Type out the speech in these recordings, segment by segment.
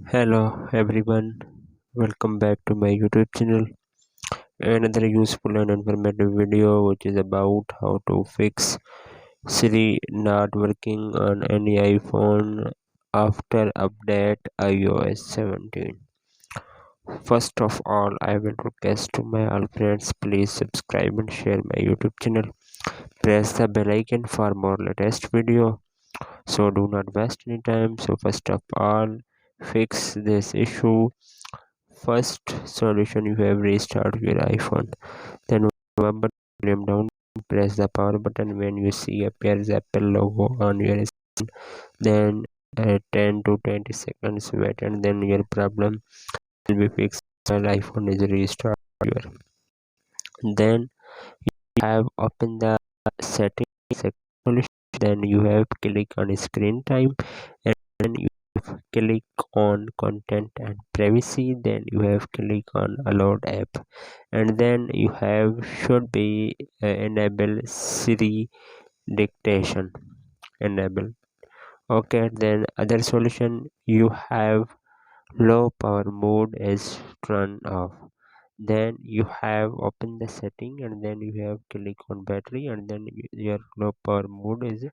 Hello everyone, welcome back to my YouTube channel. Another useful and informative video which is about how to fix Siri not working on any iPhone after update iOS 17. First of all, I will request to my all friends, please subscribe and share my YouTube channel. Press the bell icon for more latest video. So do not waste any time. So first of all, fix this issue. First solution, you have restart your iPhone. Then volume down, press the power button. When you see appears Apple logo on your screen, then 10 to 20 seconds wait and then your problem will be fixed while iPhone is restarted. Then you have open the settings solution. Then you have click on screen time and then you click on content and privacy. Then you have click on allowed app and then you have should be enable Siri dictation enable. Okay, then other solution, you have low power mode is turned off. Then you have open the setting and then you have click on battery and then your low power mode is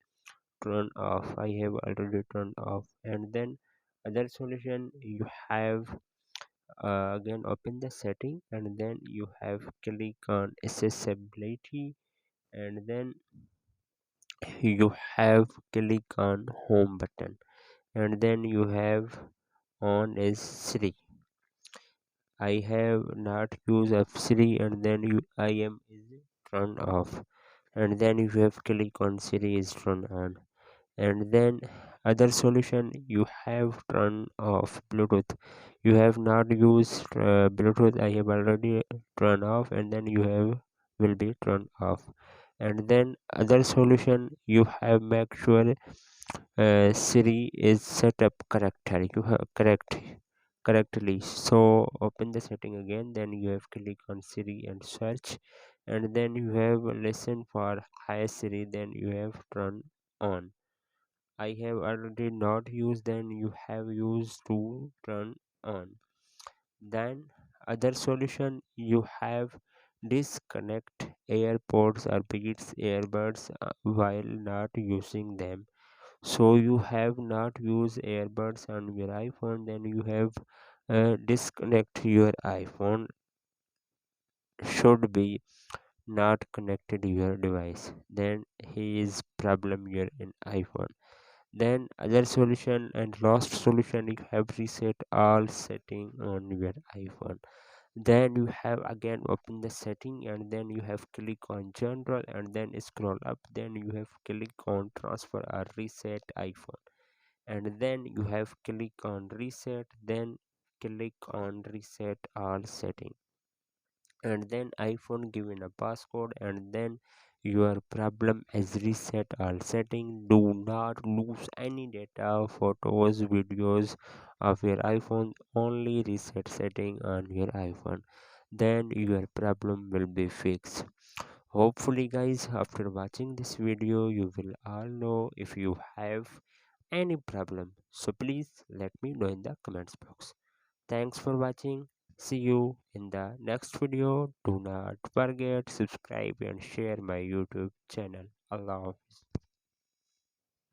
turned off. I have already turned off. And then other solution, you have again open the setting and then you have click on accessibility and then you have click on home button and then you have on is Siri. I have not used of Siri and then I am is turned off and then you have click on Siri is turned on and then other solution, you have turned off Bluetooth. You have not used Bluetooth. I have already turned off and then you have will be turned off and then other solution, you have make sure Siri is set up correctly. You have correctly. So open the setting again. Then you have click on Siri and search, and then you have listen for Hi Siri. Then you have turn on. I have already not used. Then you have used to turn on. Then other solution, you have disconnect AirPods or Beats earbuds while not using them. So you have not used earbuds on your iPhone, then you have disconnect your iPhone should be not connected your device, then he is problem here in iPhone. Then other solution and last solution, you have reset all setting on your iPhone. Then you have again open the setting and then you have click on general and then scroll up, then you have click on transfer or reset iPhone and then you have click on reset, then click on reset all setting and then iPhone given a passcode and then your problem is reset all setting. Do not lose any data, photos, videos of your iPhone. Only reset setting on your iPhone, then your problem will be fixed. Hopefully guys, after watching this video you will all know. If you have any problem, so please let me know in the comments box. Thanks for watching. See you in the next video. Do not forget subscribe and share my YouTube channel. Allah Hafiz.